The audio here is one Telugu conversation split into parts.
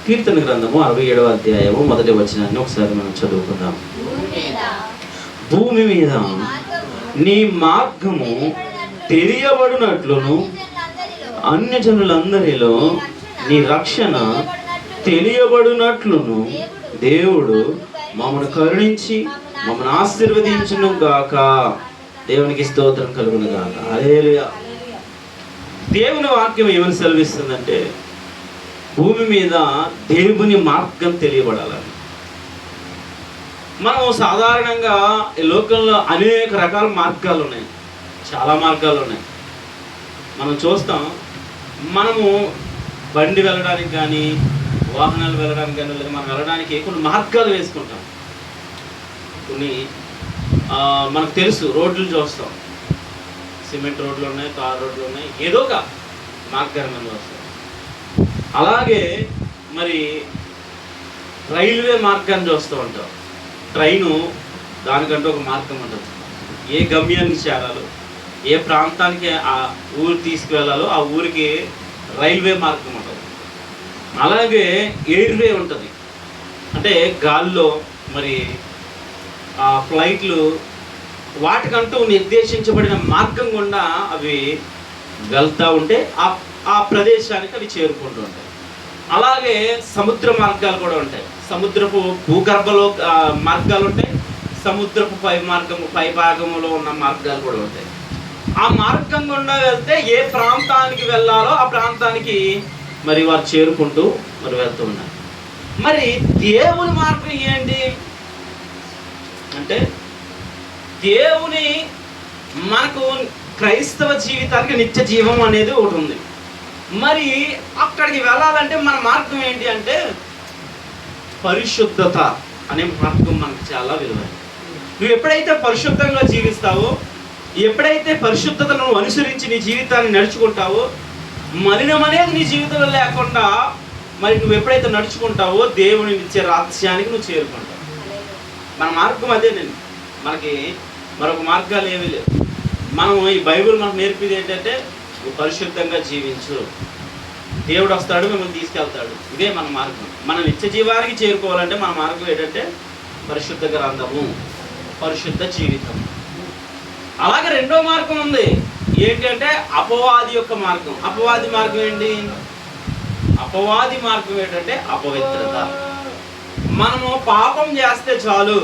కీర్తన గ్రంథము 67వ అధ్యాయము 1వ వచనాన్ని ఒకసారి మనం చదువుకుందాం. భూమి మీద నీ మార్గము తెలియబడినట్లును అన్యజనులందరిలో నీ రక్షణ తెలియబడినట్లును దేవుడు మమ్మల్ని కరుణించి మమ్మల్ని ఆశీర్వదించును గాక. దేవునికి స్తోత్రం కలుగును గాక. హల్లెలూయా. దేవుని వాక్యం ఏమని సెలవిస్తుందంటే, భూమి మీద దేవుని మార్గం తెలియబడాలని. మనం సాధారణంగా ఈ లోకంలో అనేక రకాల మార్గాలు ఉన్నాయి, చాలా మార్గాలు ఉన్నాయి. మనం చూస్తాం, మనము బండి వెళ్ళడానికి కానీ, వాహనాలు వెళ్ళడానికి కానీ, లేదా మనం వెళ్ళడానికి కొన్ని మార్గాలు వేసుకుంటాం. కొన్ని మనకు తెలుసు, రోడ్లు చూస్తాం, సిమెంట్ రోడ్లు ఉన్నాయి, తార్ రోడ్లు ఉన్నాయి, ఏదో ఒక మార్గాన్ని మనం వస్తాం. అలాగే మరి రైల్వే మార్గాన్ని చూస్తూ ఉంటాం. ట్రైను దానికంటూ ఒక మార్గం ఉంటుంది. ఏ గమ్యానికి చేరాలో, ఏ ప్రాంతానికి ఆ ఊరు తీసుకువెళ్ళాలో ఆ ఊరికి రైల్వే మార్గం ఉంటుంది. అలాగే ఎయిర్వే ఉంటుంది, అంటే గాల్లో మరి ఆ ఫ్లైట్లు వాటికంటూ నిర్దేశించబడిన మార్గం గుండా అవి వెళ్తూ ఉంటే ఆ ప్రదేశానికి అవి చేరుకుంటూ ఉంటాయి. అలాగే సముద్ర మార్గాలు కూడా ఉంటాయి. సముద్రపు భూగర్భలో మార్గాలు ఉంటాయి, సముద్రపు పై భాగంలో ఉన్న మార్గాలు కూడా ఉంటాయి. ఆ మార్గం గుండా వెళ్తే ఏ ప్రాంతానికి వెళ్ళాలో ఆ ప్రాంతానికి మరి వారు చేరుకుంటూ మరి వెళ్తూ ఉన్నారు. మరి దేవుని మార్గం ఏంటి అంటే, దేవుని మనకు క్రైస్తవ జీవితానికి నిత్య జీవం అనేది ఒకటి ఉంది. మరి అక్కడికి వెళ్ళాలంటే మన మార్గం ఏంటి అంటే, పరిశుద్ధత అనే మార్గం మనకు చాలా విలువైనది. నువ్వు ఎప్పుడైతే పరిశుద్ధంగా జీవిస్తావో, ఎప్పుడైతే పరిశుద్ధతను నువ్వు అనుసరించి నీ జీవితాన్ని నడుచుకుంటావో, మలినం అనేది నీ జీవితంలో లేకుండా మరి నువ్వు ఎప్పుడైతే నడుచుకుంటావో దేవుని ఇచ్చే రహస్యానికి నువ్వు చేరుకుంటావు. మన మార్గం అదేనండి. మనకి మరొక మార్గాలు ఏమీ లేవు. మనం ఈ బైబిల్ మనకు నేర్పేది ఏంటంటే, నువ్వు పరిశుద్ధంగా జీవించు, దేవుడు వస్తాడు, మిమ్మల్ని తీసుకెళ్తాడు. ఇదే మన మార్గం. మన నిత్య జీవానికి చేరుకోవాలంటే మన మార్గం ఏంటంటే పరిశుద్ధ గ్రంథము, పరిశుద్ధ జీవితం. అలాగే రెండో మార్గం ఉంది, ఏంటంటే అపవాది యొక్క మార్గం. అపవాది మార్గం ఏంటి? అపవాది మార్గం ఏంటంటే అపవిత్రత. మనము పాపం చేస్తే చాలు,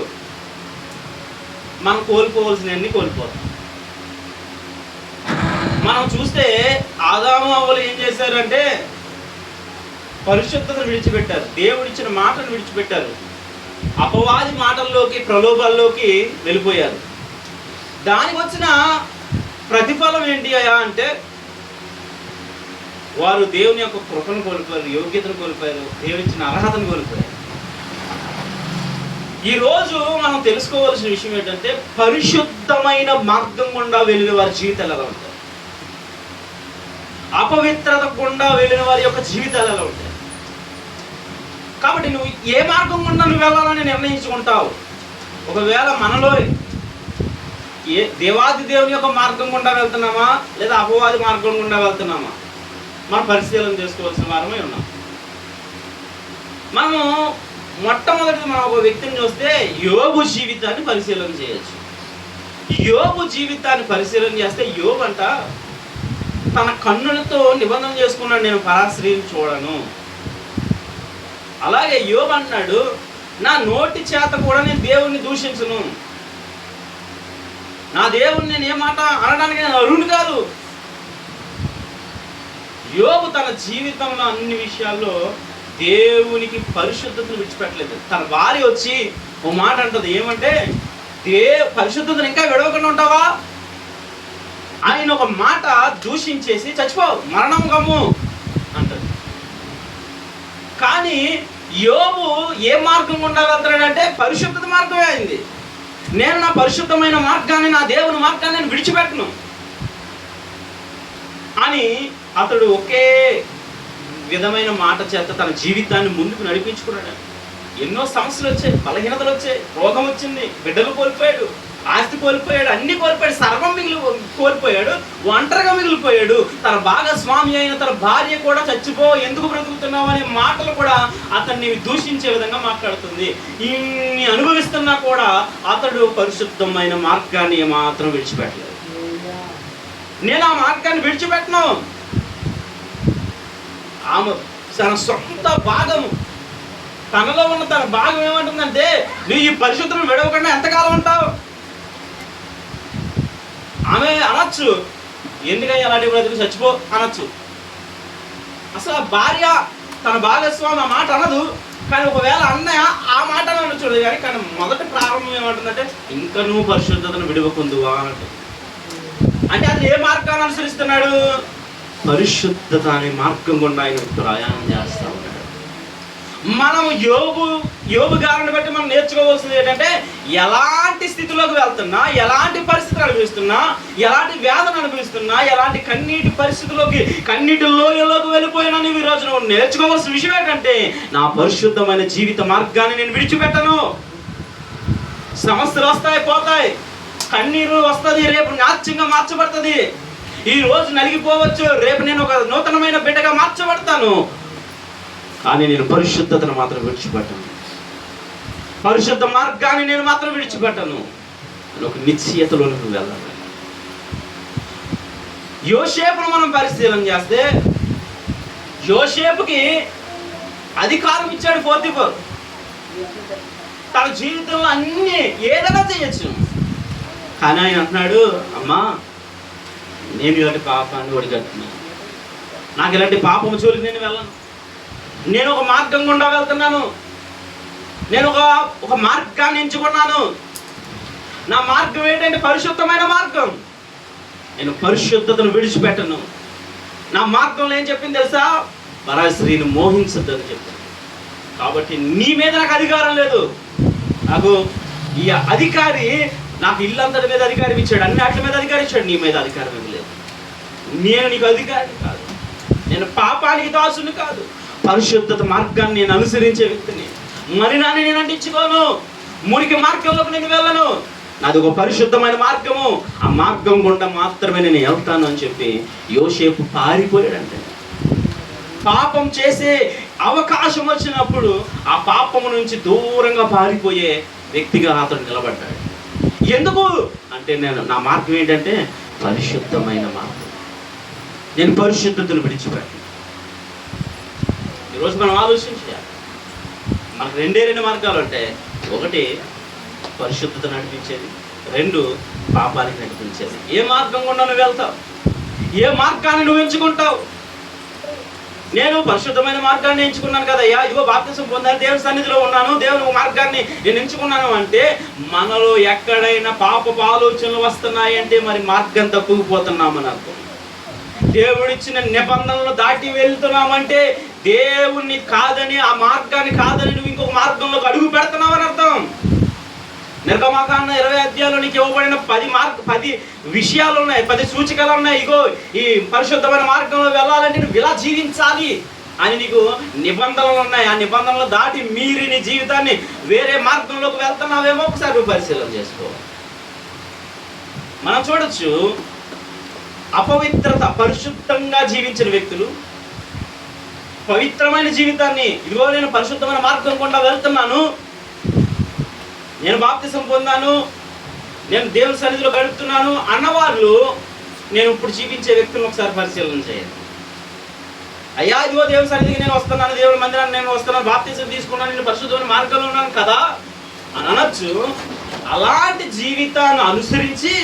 మనం కోల్పోవలసినవన్నీ కోల్పోతాం. మనం చూస్తే ఆదాము అవ్వలు ఏం చేశారంటే పరిశుద్ధతను విడిచిపెట్టారు, దేవుడిచ్చిన మాటను విడిచిపెట్టారు, అపవాది మాటల్లోకి ప్రలోభాల్లోకి వెళ్ళిపోయారు. దానికి వచ్చిన ప్రతిఫలం ఏంటి అయ్యా అంటే, వారు దేవుని యొక్క కృపను కోల్పోయారు, యోగ్యతను కోల్పోయారు, దేవుడిచ్చిన అర్హతను కోల్పోయారు. ఈరోజు మనం తెలుసుకోవాల్సిన విషయం ఏంటంటే, పరిశుద్ధమైన మార్గం గుండా వెళ్ళిన వారి జీవితాలు ఎలా ఉంటాయి, అపవిత్రత గుండా వెళ్ళిన వారి యొక్క జీవితాలు ఎలా ఉంటాయి. కాబట్టి నువ్వు ఏ మార్గం గుండా నువ్వు వెళ్ళాలని నిర్ణయించుకుంటావు. ఒకవేళ మనలో దేవాది దేవుని యొక్క మార్గం గుండా వెళ్తున్నామా, లేదా అపవాది మార్గం గుండా వెళ్తున్నామా, మనం పరిశీలన చేసుకోవాల్సిన వారమే ఉన్నాం. మనము మొట్టమొదటి మనం ఒక వ్యక్తిని చూస్తే యోబు జీవితాన్ని పరిశీలన చేయొచ్చు. యోబు జీవితాన్ని పరిశీలన చేస్తే యోబు అంట తన కన్నులతో నిబంధన చేసుకున్నాడు, నేను పరాశ్రీని చూడను. అలాగే యోబు అన్నాడు, నా నోటి చేత కూడా నేను దేవుణ్ణి దూషించును, నా దేవుణ్ణి నేను ఏ మాట అనడానికి నేను అర్హుడు కాదు. యోబు తన జీవితంలో అన్ని విషయాల్లో దేవునికి పరిశుద్ధతను విడిచిపెట్టలేదు. తన భార్య వచ్చి ఓ మాట అంటది, ఏమంటే, పరిశుద్ధతను ఇంకా విడవకుండా ఉంటావా? ఆయన ఒక మాట దూషించేసి చచ్చిపోవు, మరణం గమ్ము అంటది. కానీ యోబు ఏ మార్గం గుండా వెళ్తాడంటే పరిశుద్ధత మార్గమే అయింది. నేను నా పరిశుద్ధమైన మార్గాన్ని, నా దేవుని మార్గాన్ని నేను విడిచిపెట్టను అని అతడు ఒకే విధమైన మాట చేత తన జీవితాన్ని ముందుకు నడిపించుకున్నాడు. ఎన్నో సమస్యలు వచ్చాయి, బలహీనతలు వచ్చాయి, రోగం వచ్చింది, బిడ్డలు కోల్పోయాడు, ఆస్తి కోల్పోయాడు, అన్ని కోల్పోయాడు, సర్వం కోల్పోయాడు, ఒంటరిగా మిగిలిపోయాడు. తన భాగస్వామి అయిన తన భార్య కూడా చచ్చిపో, ఎందుకు బ్రతుకుతున్నావు అనే మాటలు కూడా అతన్ని దూషించే విధంగా మాట్లాడుతుంది. ఇన్ని అనుభవిస్తున్నా కూడా అతడు పరిశుద్ధమైన మార్గాన్ని మాత్రం విడిచిపెట్టలేదు. నేను ఆ మార్గాన్ని విడిచిపెట్టను. ఆమె తన సొంత భాగము, తనలో ఉన్న తన భాగం ఏమంటుందంటే, నువ్వు ఈ పరిశుద్ధులను విడవకుండా ఎంతకాలం ఉంటావు? ఆమె అనొచ్చు, ఎందుకని అలాంటి బ్రతుకు, చచ్చిపో అనొచ్చు. అసలు ఆ భార్య తన భాగస్వామి ఆ మాట అనదు. కానీ ఒకవేళ అన్నయ్య ఆ మాట అనొచ్చు కానీ మొదటి ప్రారంభం ఏమంటుందంటే, ఇంకా నువ్వు పరిశుద్ధతను విడవకుందువా అంటుంది. అంటే అది ఏ మార్గాన్ని అనుసరిస్తున్నాడు? పరిశుద్ధత అనే మార్గం గుండా ఆయన ప్రయాణం చేస్తూ ఉన్నాడు. మనం యోబు గారిని బట్టి మనం నేర్చుకోవాల్సింది ఏంటంటే, ఎలాంటి స్థితిలోకి వెళ్తున్నా, ఎలాంటి పరిస్థితులు అనుభవిస్తున్నా, ఎలాంటి వేదన అనుభవిస్తున్నా, ఎలాంటి కన్నీటి పరిస్థితుల్లోకి, కన్నీటి లోయలోకి వెళ్ళిపోయినా ఈ రోజు నువ్వు నేర్చుకోవాల్సిన విషయం ఏంటంటే, నా పరిశుద్ధమైన జీవిత మార్గాన్ని నేను విడిచిపెట్టను. సమస్యలు వస్తాయి, పోతాయి, కన్నీరు వస్తుంది, రేపు నాట్యంగా మార్చబడుతుంది. ఈ రోజు నలిగిపోవచ్చు, రేపు నేను ఒక నూతనమైన బిడ్డగా మార్చబడతాను. కానీ నేను పరిశుద్ధతను మాత్రం విడిచిపెట్టను, పరిశుద్ధ మార్గాన్ని నేను మాత్రం విడిచిపెట్టను అని ఒక నిశ్చయతలోకి వెళ్ళాలి. యోసేపును మనం పరిశీలన చేస్తే, యోసేపుకి అధికారం ఇచ్చాడు పోతీఫరు. తన జీవితంలో అన్ని ఏదైనా చేయొచ్చు. కానీ ఆయన అంటున్నాడు, అమ్మా నేను ఇలాంటి పాపాన్ని ఒడిగట్టున్నాను, నాకు ఇలాంటి పాపము జోలికి నేను వెళ్ళను. నేను ఒక మార్గం గుండా వెళ్తున్నాను, నేను ఒక మార్గాన్ని ఎంచుకున్నాను. నా మార్గం ఏంటంటే పరిశుద్ధమైన మార్గం. నేను పరిశుద్ధతను విడిచిపెట్టను. నా మార్గంలో ఏం చెప్పింది తెలుసా? పరాయి స్త్రీని మోహించద్దు అని చెప్తాను. కాబట్టి నీ మీద నాకు అధికారం లేదు. నాకు ఈ అధికారి నాకు ఇల్లంతటి మీద అధికారం ఇచ్చాడు, అన్ని వాటి మీద అధికారం ఇచ్చాడు, నీ మీద అధికారం ఏమి లేదు. నేను నీకు అధికారిని కాదు, నేను పాపానికి దాసుని కాదు. పరిశుద్ధత మార్గాన్ని నేను అనుసరించే వ్యక్తిని. మలినాన్ని నేను అంటించుకోను, మురికి మార్గంలోకి నేను వెళ్ళను. నాది ఒక పరిశుద్ధమైన మార్గము, ఆ మార్గం గుండా మాత్రమే నేను వెళ్తాను అని చెప్పి యోసేపు పారిపోయాడంటే, పాపం చేసే అవకాశం వచ్చినప్పుడు ఆ పాపము నుంచి దూరంగా పారిపోయే వ్యక్తిగా అతను నిలబడ్డాడు. ఎందుకు అంటే, నా మార్గం ఏంటంటే పరిశుద్ధమైన మార్గం. నేను పరిశుద్ధతను విడిచిపెట్టాను. ఈరోజు మనం ఆలోచించాలి, మనకు రెండు మార్గాలు ఉంటాయి. ఒకటి పరిశుద్ధత నడిపించేది, రెండు పాపానికి నడిపించేది. ఏ మార్గం గుండా నువ్వు వెళ్తావు? ఏ మార్గాన్ని నువ్వు ఎంచుకుంటావు? నేను పరిశుద్ధమైన మార్గాన్ని ఎంచుకున్నాను కదయ్యా, ఇదిగో బాప్తిసం పొందాను, దేవుని సన్నిధిలో ఉన్నాను, దేవుని మార్గాన్ని నేను ఎంచుకున్నాను అంటే, మనలో ఎక్కడైనా పాపపు ఆలోచనలు వస్తున్నాయి అంటే మరి మార్గం తప్పుకుపోతున్నామని అర్థం. దేవుడిచ్చిన నిబంధనలు దాటి వెళ్తున్నామంటే దేవుణ్ణి కాదని, ఆ మార్గాన్ని కాదని నువ్వు ఇంకొక మార్గంలోకి అడుగు పెడుతున్నావని అర్థం. నిర్గమకాండ 20 అధ్యాయంలో నీకు ఇవ్వబడిన 10 విషయాలు ఉన్నాయి, 10 సూచికలు ఉన్నాయి. ఇగో ఈ పరిశుద్ధమైన మార్గంలో వెళ్ళాలంటే నువ్వు ఇలా జీవించాలి అని నీకు నిబంధనలు ఉన్నాయి. ఆ నిబంధనలు దాటి మీరి నీ జీవితాన్ని వేరే మార్గంలోకి వెళ్తున్నావేమో ఒకసారి నువ్వు పరిశీలన చేసుకో. మనం చూడొచ్చు, అపవిత్రత, పరిశుద్ధంగా జీవించిన వ్యక్తులు పవిత్రమైన జీవితాన్ని, ఇదిగో నేను పరిశుద్ధమైన మార్గం గుండా వెళ్తున్నాను, నేను బాప్తిసం పొందాను, నేను దేవుని సన్నిధిలో గడుపుతున్నాను అన్నవాళ్ళు నేను ఇప్పుడు జీవించే వ్యక్తులను ఒకసారి పరిశీలన చేయాలి. అయ్యా ఇదిగో దేవుని సన్నిధికి నేను వస్తున్నాను, దేవుని మందిరాన్ని నేను వస్తున్నాను, బాప్తిసం తీసుకున్నాను, నేను పరిశుద్ధమైన మార్గంలో ఉన్నాను కదా అని అనొచ్చు. అలాంటి జీవితాన్ని అనుసరించి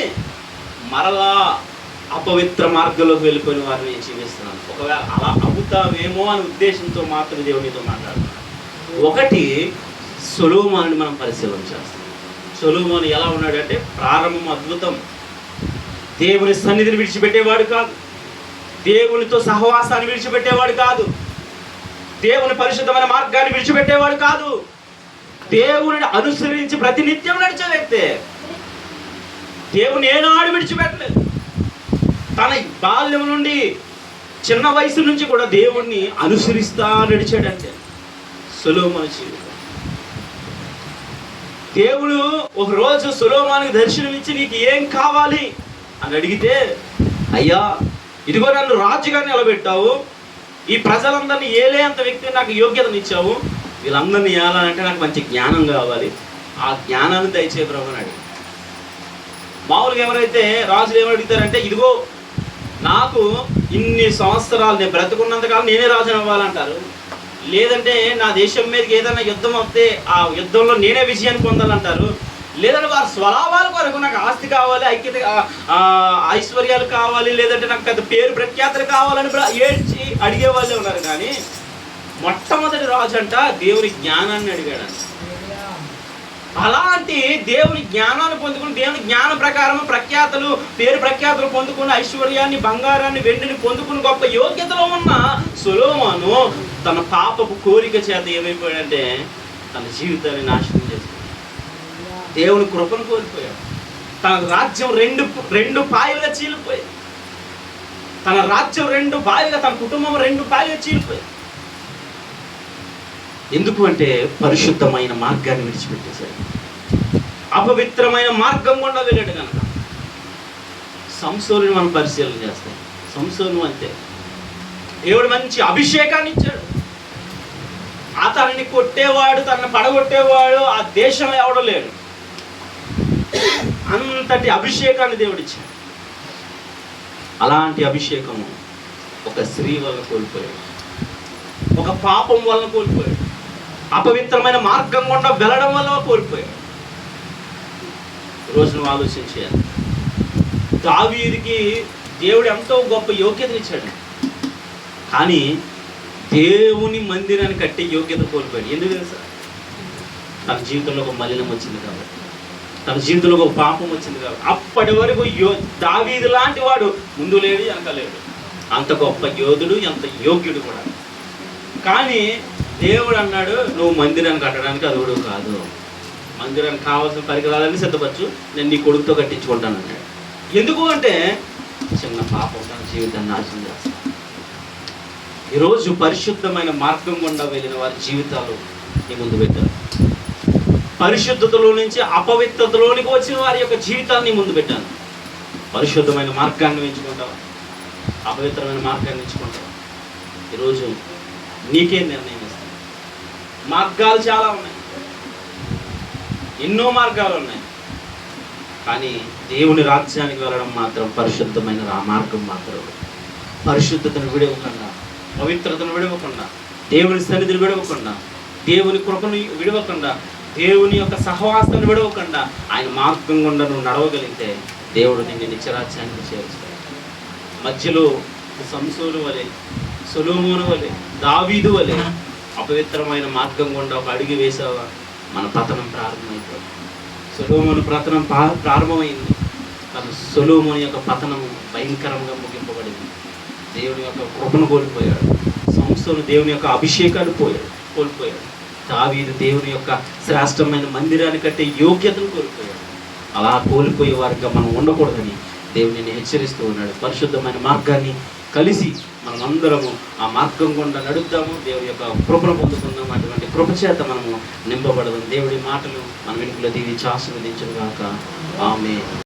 మరలా అపవిత్ర మార్గంలోకి వెళ్ళిపోయిన వారిని నేను జీవిస్తున్నాను. ఒకవేళ అలా అవుతావేమో అనే ఉద్దేశంతో మాత్రం దేవునితో మాట్లాడుతున్నాను. ఒకటి, సొలొమోనుని మనం పరిశీలన చేస్తాం. సొలొమోను ఎలా ఉన్నాడు అంటే, ప్రారంభం అద్భుతం, దేవుని సన్నిధిని విడిచిపెట్టేవాడు కాదు, దేవునితో సహవాసాన్ని విడిచిపెట్టేవాడు కాదు, దేవుని పరిశుద్ధమైన మార్గాన్ని విడిచిపెట్టేవాడు కాదు, దేవుని అనుసరించి ప్రతినిత్యం నడిచే వ్యక్తే. దేవుని ఏనాడు విడిచిపెట్టలేదు. తన బాల్యం నుండి, చిన్న వయసు నుంచి కూడా దేవుణ్ణి అనుసరిస్తా నడిచాడంటే సొలొమోను జీవితం. దేవుడు ఒక రోజు సొలొమోనుకి దర్శనం ఇచ్చి నీకు ఏం కావాలి అని అడిగితే, అయ్యా ఇదిగో నన్ను రాజుగా నిలబెట్టావు, ఈ ప్రజలందరినీ ఏలేంత వ్యక్తి నాకు యోగ్యతనిచ్చావు, వీళ్ళందరినీ ఏలాలంటే నాకు మంచి జ్ఞానం కావాలి, ఆ జ్ఞానాన్ని దయచే ప్రభు అని అడిగి. మామూలుగా ఎవరైతే రాజులు ఏమని అడుగుతారంటే, ఇదిగో నాకు ఇన్ని సంవత్సరాలు నేను బ్రతుకున్నంతకాలం నేనే రాజుని అవ్వాలంటారు, లేదంటే నా దేశం మీదకి ఏదైనా యుద్ధం వస్తే ఆ యుద్ధంలో నేనే విజయాన్ని పొందాలంటారు, లేదంటే వారి స్వలాభాల కొరకు నాకు ఆస్తి కావాలి, ఐక్యత ఐశ్వర్యాలు కావాలి, లేదంటే నాకు పెద్ద పేరు ప్రఖ్యాతులు కావాలని ఏడ్చి అడిగే వాళ్ళే ఉన్నారు. కానీ మొట్టమొదటి రాజు అంట దేవుని జ్ఞానాన్ని అడిగాడు. అలాంటి దేవుని జ్ఞానాన్ని పొందుకుని, దేవుని జ్ఞాన ప్రకారం ప్రఖ్యాతులు పేరు ప్రఖ్యాతులు పొందుకుని, ఐశ్వర్యాన్ని బంగారాన్ని వెండిని పొందుకుని గొప్ప యోగ్యతలో ఉన్న సొలొమోను తన పాపపు కోరిక చేత ఏమైపోయాడంటే తన జీవితాన్ని నాశనం చేసుకున్నాడు. దేవుని కృపను కోల్పోయాడు. తన రాజ్యం రెండు పాయలుగా చీలిపోయింది. తన రాజ్యం రెండు పాయలుగా, తన కుటుంబం రెండు పాయలుగా చీలిపోయింది. ఎందుకు అంటే పరిశుద్ధమైన మార్గాన్ని విడిచిపెట్టేశాడు, అపవిత్రమైన మార్గం గుండా వెళ్ళాడు కనుక. సంసోనుని మనం పరిశీలన చేస్తాం. సంసోను అంతే, దేవుడు మంచి అభిషేకాన్ని ఇచ్చాడు. అతనిని కొట్టేవాడు, తనని పడగొట్టేవాడు ఆ దేశంలో ఎవడో లేడు. అంతటి అభిషేకాన్ని దేవుడు ఇచ్చాడు. అలాంటి అభిషేకము ఒక స్త్రీ వల్ల కోల్పోయాడు, ఒక పాపం వల్ల కోల్పోయాడు, అపవిత్రమైన మార్గం గుండా వెళ్ళడం వల్ల కోల్పోయాడు. ఈరోజు నువ్వు ఆలోచించాలి, దావీదుకి దేవుడు ఎంతో గొప్ప యోగ్యతనిచ్చాడు, కానీ దేవుని మందిరాన్ని కట్టే యోగ్యత కోల్పోయాడు. ఎందుకు తెలుసా? తన జీవితంలో ఒక మలినం వచ్చింది కాబట్టి, తన జీవితంలో ఒక పాపం వచ్చింది కాబట్టి. అప్పటి వరకు దావీదు లాంటి వాడు ముందు లేడు, వెనక లేడు, అంత గొప్ప యోధుడు, ఎంత యోగ్యుడు కూడా. కానీ దేవుడు అన్నాడు, నువ్వు మందిరాన్ని కట్టడానికి అదుడు కాదు, మందిరానికి కావాల్సిన పరికరాలన్నీ సిద్ధపరచు, నేను నీ కొడుకుతో కట్టించుకుంటాను అన్నాడు. ఎందుకు అంటే చిన్న పాపం తన జీవితాన్ని నాశనం చేస్తాను. ఈరోజు పరిశుద్ధమైన మార్గం గుండా వెళ్ళిన వారి జీవితాలు నీ ముందు పెట్టారు. పరిశుద్ధతలో నుంచి అపవిత్రతలోనికి వచ్చిన వారి యొక్క జీవితాన్ని ముందు పెట్టాను. పరిశుద్ధమైన మార్గాన్ని ఎంచుకుంటావా, అపవిత్రమైన మార్గాన్ని ఎంచుకుంటావా? ఈరోజు నీకే నిర్ణయం ఇస్తాను. మార్గాలు చాలా ఉన్నాయి, ఎన్నో మార్గాలు ఉన్నాయి, కానీ దేవుని రాజ్యానికి వెళ్ళడం మాత్రం పరిశుద్ధమైన ఆ మార్గం మాత్రం. పరిశుద్ధతను విడవకుండా, పవిత్రతను విడవకుండా, దేవుని సన్నిధిని విడవకుండా, దేవుని కృపను విడవకుండా, దేవుని యొక్క సహవాసాన్ని విడవకుండా ఆయన మార్గం గుండా నువ్వు నడవగలిగితే దేవుడు నిన్ను నిత్యరాజ్యానికి చేరుస్తాడు. మధ్యలో సంసోను వలె, సొలొమోను వలె, దావీదు వలె అపవిత్రమైన మార్గం గుండా ఒక అడుగు వేసావా, మన పతనం ప్రారంభమైపోయింది. సొలొమోను పతనం ప్రారంభమైంది, కానీ సొలొమోను యొక్క పతనం భయంకరంగా ముగింపబడింది. దేవుని యొక్క కృపను కోల్పోయాడు. సంసోను దేవుని యొక్క అభిషేకాన్ని కోల్పోయాడు. దావీదు దేవుని యొక్క శ్రేష్టమైన మందిరాన్ని కట్టే యోగ్యతను కోల్పోయాడు. అలా కోల్పోయే వారిగా మనం ఉండకూడదని దేవుని హెచ్చరిస్తూ ఉన్నాడు. పరిశుద్ధమైన మార్గాన్ని కలిసి మనమందరము ఆ మార్గం గుండా నడుద్దాము, దేవుడి యొక్క కృపను పొందుకుందాం. అటువంటి కృప చేత మనము నింపబడదాం. దేవుడి మాటలు మన వెనుకలో దీవించి ఆశీర్వదించును గాక. ఆమేన్.